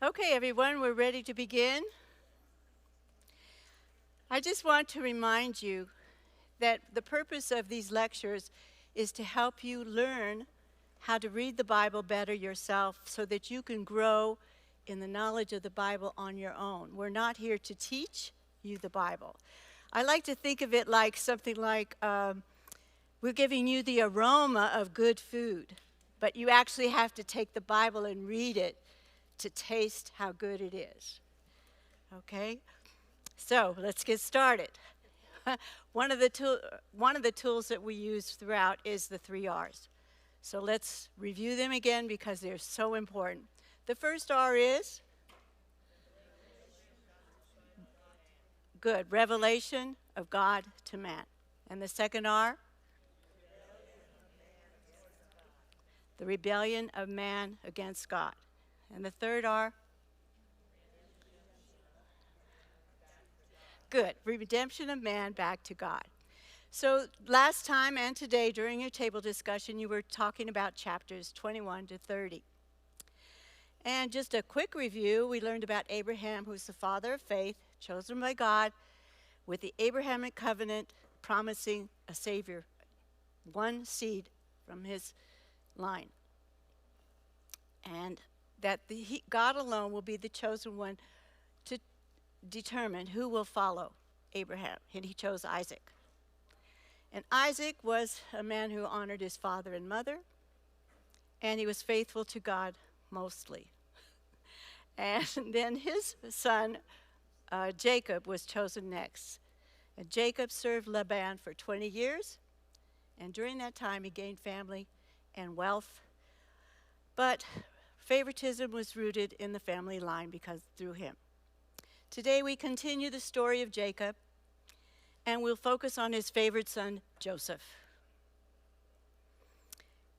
Okay, everyone, we're ready to begin. I just want to remind you that the purpose of these lectures is to help you learn how to read the Bible better yourself so that you can grow in the knowledge of the Bible on your own. We're not here to teach you the Bible. I like to think of it like something like we're giving you the aroma of good food, but you actually have to take the Bible and read it to taste how good it is. Okay? So let's get started. one of the tools that we use throughout is the 3 R's. So let's review them again because they're so important. The first R is good, revelation of God to man. And the second R, the rebellion of man against God. And the third R, good, redemption of man back to God. So last time and today during your table discussion, you were talking about chapters 21 to 30. And just a quick review, we learned about Abraham, who's the father of faith, chosen by God, with the Abrahamic covenant promising a Savior, one seed from his line. And that God alone will be the chosen one to determine who will follow Abraham. And he chose Isaac. And Isaac was a man who honored his father and mother, and he was faithful to God mostly. And then his son, Jacob, was chosen next. And Jacob served Laban for 20 years, and during that time he gained family and wealth. But favoritism was rooted in the family line because through him. Today we continue the story of Jacob, and we'll focus on his favorite son, Joseph.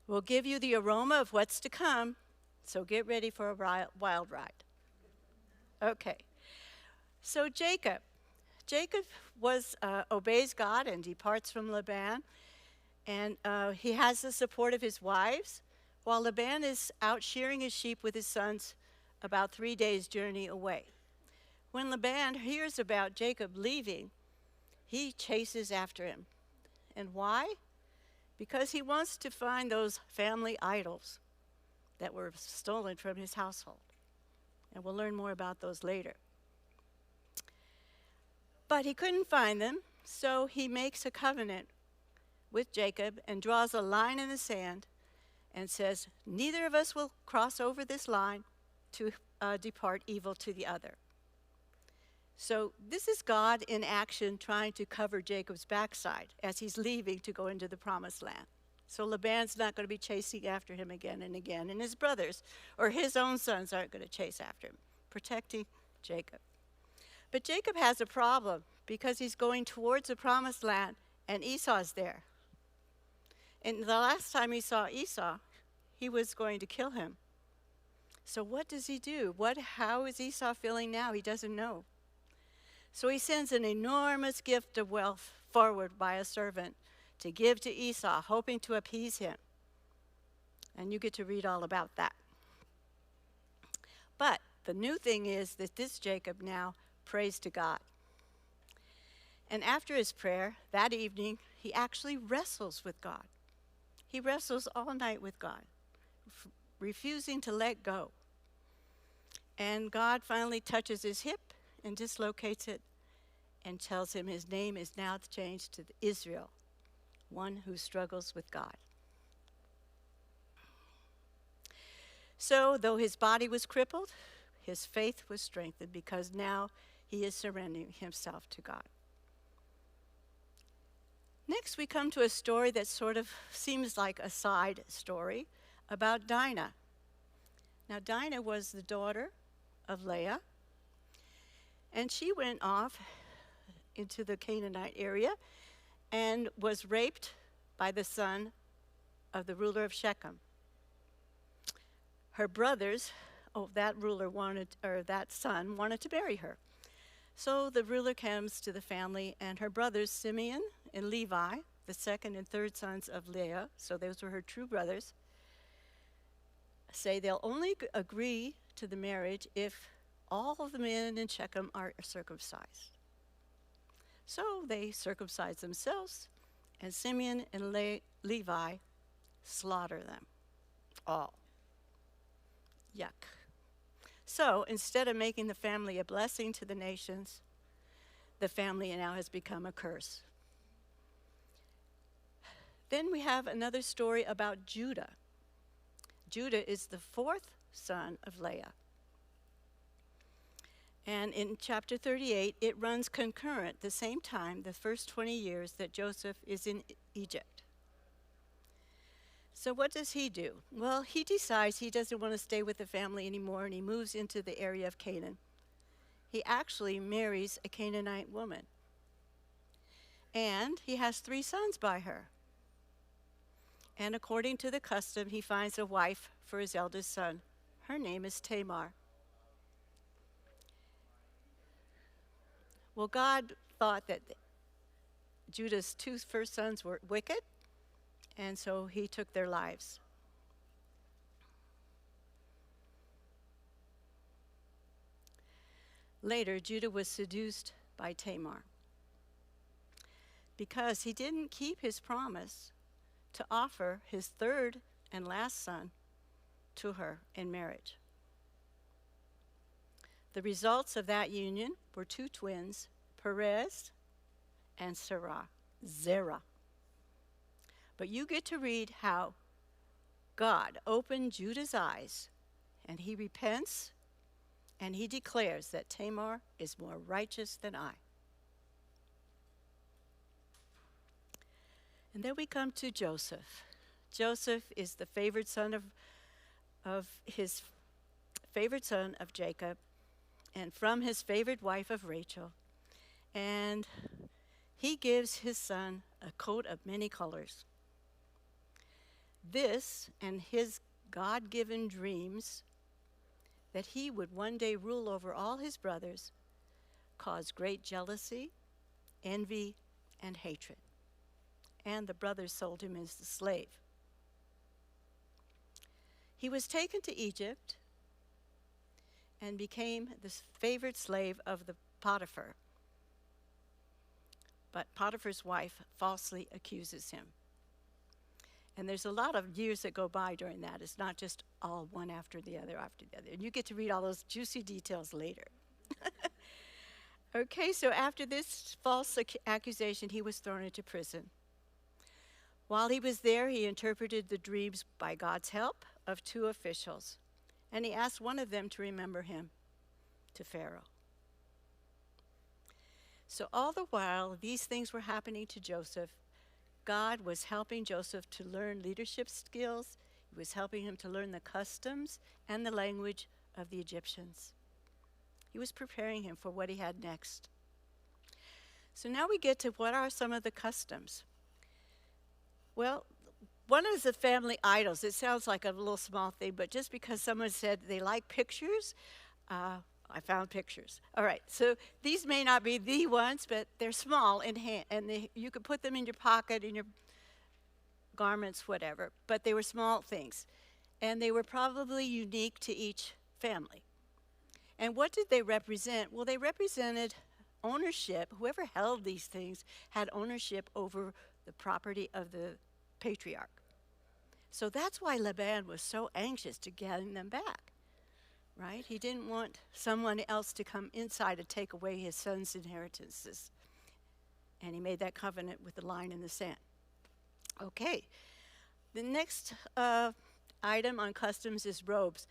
We'll give you the aroma of what's to come, so get ready for a wild ride. Okay, so Jacob obeys God and departs from Laban, and he has the support of his wives, while Laban is out shearing his sheep with his sons about 3 days' journey away. When Laban hears about Jacob leaving, he chases after him. And why? Because he wants to find those family idols that were stolen from his household. And we'll learn more about those later. But he couldn't find them, so he makes a covenant with Jacob and draws a line in the sand and says, neither of us will cross over this line to depart evil to the other. So this is God in action trying to cover Jacob's backside as he's leaving to go into the promised land. So Laban's not going to be chasing after him again and again, and his brothers or his own sons aren't going to chase after him, protecting Jacob. But Jacob has a problem because he's going towards the promised land and Esau's there. And the last time he saw Esau, he was going to kill him. So what does he do? How is Esau feeling now? He doesn't know. So he sends an enormous gift of wealth forward by a servant to give to Esau, hoping to appease him. And you get to read all about that. But the new thing is that this Jacob now prays to God. And after his prayer, that evening, he actually wrestles with God. He wrestles all night with God, refusing to let go. And God finally touches his hip and dislocates it and tells him his name is now changed to Israel, one who struggles with God. So, though his body was crippled, his faith was strengthened because now he is surrendering himself to God. Next, we come to a story that sort of seems like a side story about Dinah. Now, Dinah was the daughter of Leah, and she went off into the Canaanite area and was raped by the son of the ruler of Shechem. Her brothers, that son wanted to marry her. So the ruler comes to the family, and her brothers, Simeon and Levi, the second and third sons of Leah, so those were her true brothers, say they'll only agree to the marriage if all of the men in Shechem are circumcised. So they circumcise themselves, and Simeon and Levi slaughter them all. Yuck. So instead of making the family a blessing to the nations, the family now has become a curse. Then we have another story about Judah. Judah is the fourth son of Leah. And in chapter 38, it runs concurrent the same time, the first 20 years that Joseph is in Egypt. So what does he do? Well, he decides he doesn't want to stay with the family anymore, and he moves into the area of Canaan. He actually marries a Canaanite woman. And he has 3 sons by her. And according to the custom, he finds a wife for his eldest son. Her name is Tamar. Well, God thought that Judah's 2 first sons were wicked, and so he took their lives. Later, Judah was seduced by Tamar because he didn't keep his promise to offer his 3rd and last son to her in marriage. The results of that union were 2 twins, Perez and Zerah. But you get to read how God opened Judah's eyes, and he repents, and he declares that Tamar is more righteous than I. And then we come to Joseph. Joseph is the favored son of his favored son of Jacob, and from his favored wife of Rachel. And he gives his son a coat of many colors. This and his God-given dreams that he would one day rule over all his brothers caused great jealousy, envy, and hatred. And the brothers sold him as a slave. He was taken to Egypt and became the favored slave of the Potiphar. But Potiphar's wife falsely accuses him. And there's a lot of years that go by during that. It's not just all one after the other after the other. And you get to read all those juicy details later. Okay, so after this false accusation, he was thrown into prison. While he was there, he interpreted the dreams by God's help of 2 officials. And he asked one of them to remember him to Pharaoh. So all the while these things were happening to Joseph, God was helping Joseph to learn leadership skills. He was helping him to learn the customs and the language of the Egyptians. He was preparing him for what he had next. So now we get to what are some of the customs. Well, one is the family idols. It sounds like a little small thing, but just because someone said they like pictures, I found pictures. All right, so these may not be the ones, but they're small in hand, and you could put them in your pocket, in your garments, whatever. But they were small things, and they were probably unique to each family. And what did they represent? Well, they represented ownership. Whoever held these things had ownership over the property of the patriarch. So that's why Laban was so anxious to get them back. Right? He didn't want someone else to come inside and take away his son's inheritances. And he made that covenant with the line in the sand. Okay. The next item on customs is robes.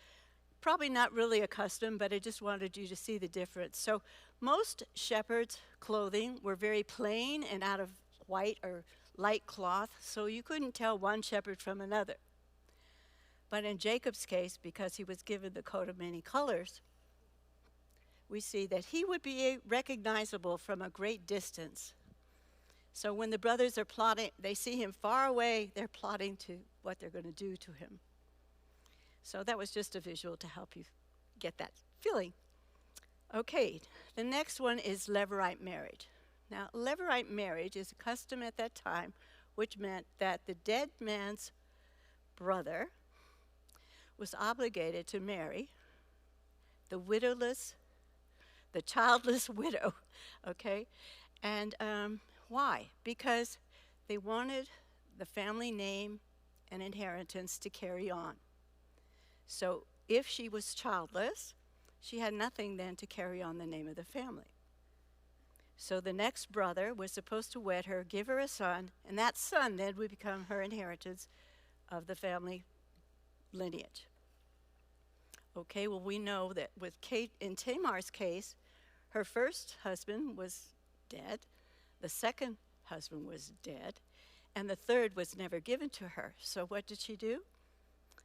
Probably not really a custom, but I just wanted you to see the difference. So most shepherds' clothing were very plain and out of white or light cloth, so you couldn't tell one shepherd from another. But in Jacob's case, because he was given the coat of many colors, we see that he would be recognizable from a great distance. So when the brothers are plotting, they see him far away, they're plotting to what they're going to do to him. So that was just a visual to help you get that feeling. Okay, the next one is Levirate marriage. Now, Levirate marriage is a custom at that time, which meant that the dead man's brother was obligated to marry the widowless, the childless widow, okay? And why? Because they wanted the family name and inheritance to carry on. So if she was childless, she had nothing then to carry on the name of the family. So the next brother was supposed to wed her, give her a son, and that son then would become her inheritance of the family lineage. Okay, well, we know that with Kate, in Tamar's case, her first husband was dead, the second husband was dead, and the third was never given to her. So what did she do?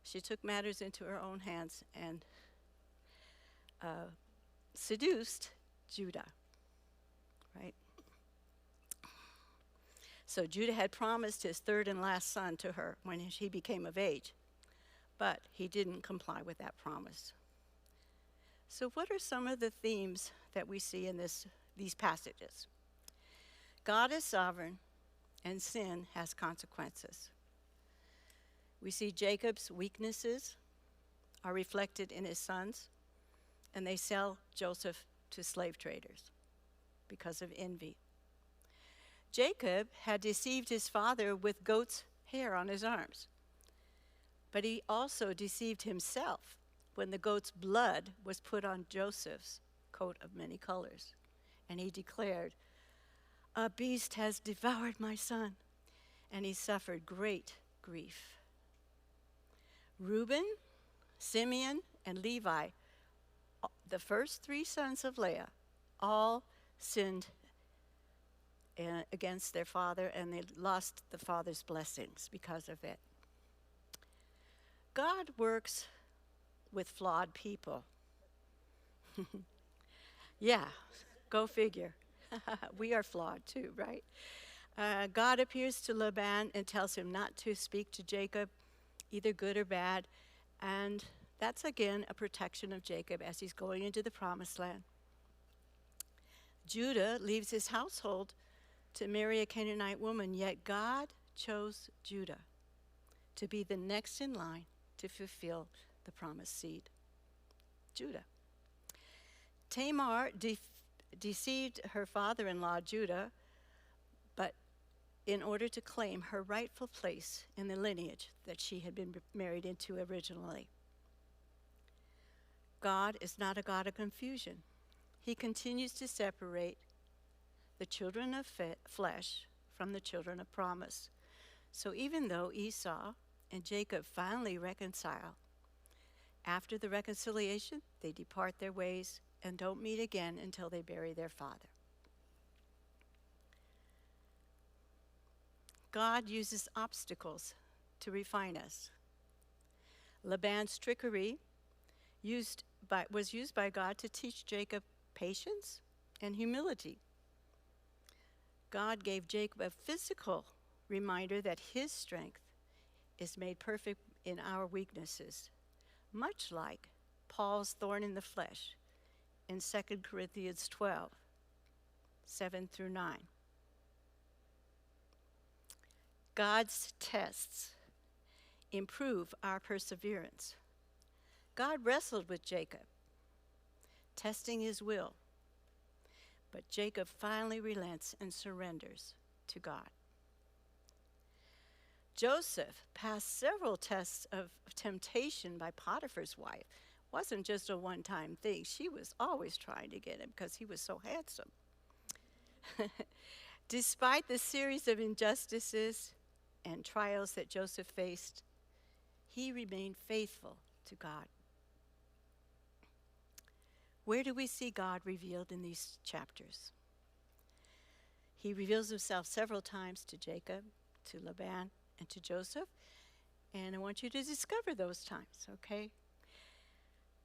She took matters into her own hands and seduced Judah, right? So Judah had promised his third and last son to her when he became of age, but he didn't comply with that promise. So what are some of the themes that we see in these passages? God is sovereign, and sin has consequences. We see Jacob's weaknesses are reflected in his sons, and they sell Joseph to slave traders because of envy. Jacob had deceived his father with goat's hair on his arms, but he also deceived himself when the goat's blood was put on Joseph's coat of many colors, and he declared, "A beast has devoured my son," and he suffered great grief. Reuben, Simeon, and Levi, the first three sons of Leah, all sinned against their father, and they lost the father's blessings because of it. God works with flawed people. Yeah, go figure. We are flawed too, right? God appears to Laban and tells him not to speak to Jacob, either good or bad, and that's again a protection of Jacob as he's going into the promised land. Judah leaves his household to marry a Canaanite woman, yet God chose Judah to be the next in line to fulfill the promised seed. Judah. Tamar deceived her father-in-law Judah, but in order to claim her rightful place in the lineage that she had been married into originally. God is not a God of confusion. He continues to separate the children of flesh from the children of promise. So even though Esau and Jacob finally reconcile, after the reconciliation, they depart their ways and don't meet again until they bury their father. God uses obstacles to refine us. Laban's trickery was used by God to teach Jacob patience and humility. God gave Jacob a physical reminder that his strength is made perfect in our weaknesses, much like Paul's thorn in the flesh in 2 Corinthians 12, 7 through 9. God's tests improve our perseverance. God wrestled with Jacob, testing his will, but Jacob finally relents and surrenders to God. Joseph passed several tests of temptation by Potiphar's wife. It wasn't just a one-time thing. She was always trying to get him because he was so handsome. Despite the series of injustices and trials that Joseph faced, he remained faithful to God. Where do we see God revealed in these chapters? He reveals himself several times to Jacob, to Laban, and to Joseph, and I want you to discover those times, okay?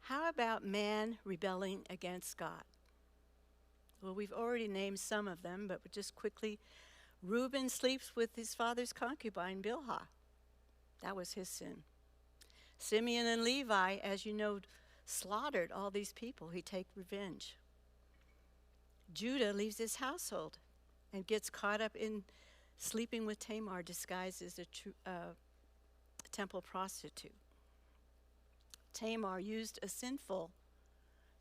How about man rebelling against God? Well, we've already named some of them, but just quickly, Reuben sleeps with his father's concubine, Bilhah. That was his sin. Simeon and Levi, as you know, slaughtered all these people. He take revenge. Judah leaves his household and gets caught up in sleeping with Tamar, disguised as a temple prostitute. Tamar used a sinful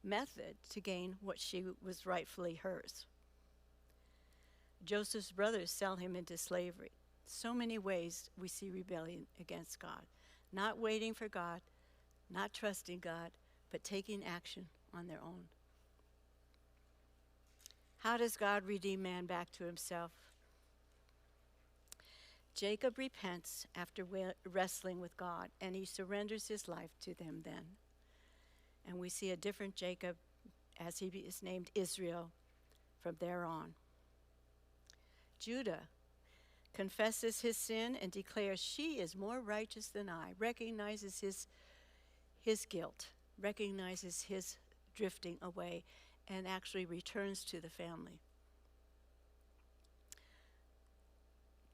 method to gain what she was rightfully hers. Joseph's brothers sell him into slavery. So many ways we see rebellion against God. Not waiting for God, not trusting God, but taking action on their own. How does God redeem man back to himself? Jacob repents after wrestling with God, and he surrenders his life to them then. And we see a different Jacob as he is named Israel from there on. Judah confesses his sin and declares, she is more righteous than I, recognizes his guilt, recognizes his drifting away, and actually returns to the family.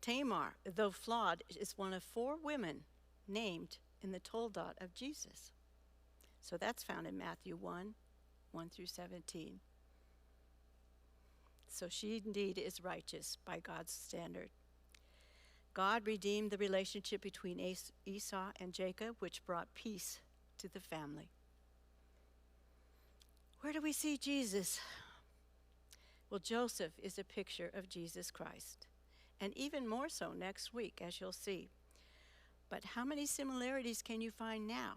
Tamar, though flawed, is one of 4 women named in the Toldot of Jesus. So that's found in Matthew 1 through 17. So she indeed is righteous by God's standard. God redeemed the relationship between Esau and Jacob, which brought peace to the family. Where do we see Jesus? Well, Joseph is a picture of Jesus Christ, and even more so next week, as you'll see. But how many similarities can you find now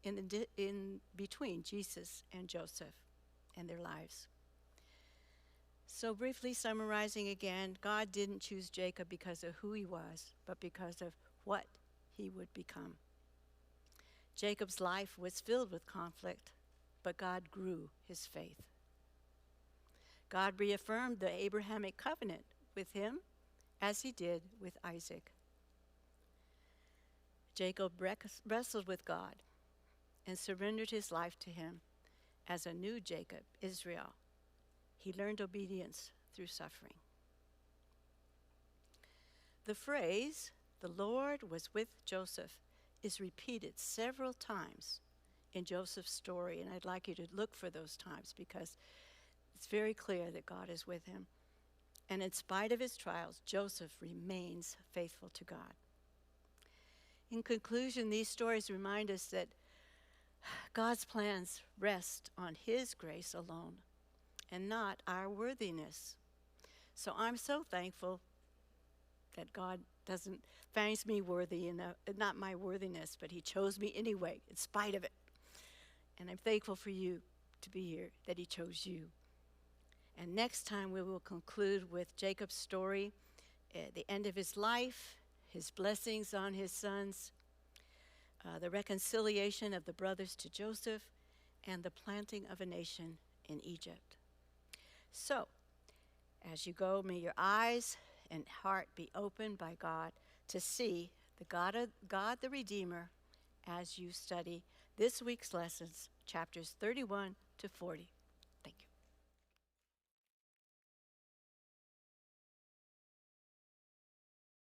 in between Jesus and Joseph and their lives? So briefly summarizing again, God didn't choose Jacob because of who he was, but because of what he would become. Jacob's life was filled with conflict, but God grew his faith. God reaffirmed the Abrahamic covenant with him as he did with Isaac. Jacob wrestled with God and surrendered his life to him as a new Jacob, Israel. He learned obedience through suffering. The phrase, the Lord was with Joseph, is repeated several times in Joseph's story, and I'd like you to look for those times because it's very clear that God is with him. And in spite of his trials, Joseph remains faithful to God. In conclusion, these stories remind us that God's plans rest on his grace alone and not our worthiness. So I'm so thankful that God finds me worthy, and not my worthiness, but he chose me anyway, in spite of it. And I'm thankful for you to be here, that he chose you. And next time we will conclude with Jacob's story, at the end of his life, his blessings on his sons, the reconciliation of the brothers to Joseph, and the planting of a nation in Egypt. So, as you go, may your eyes and heart be opened by God to see the God the Redeemer as you study this week's lessons, chapters 31 to 40.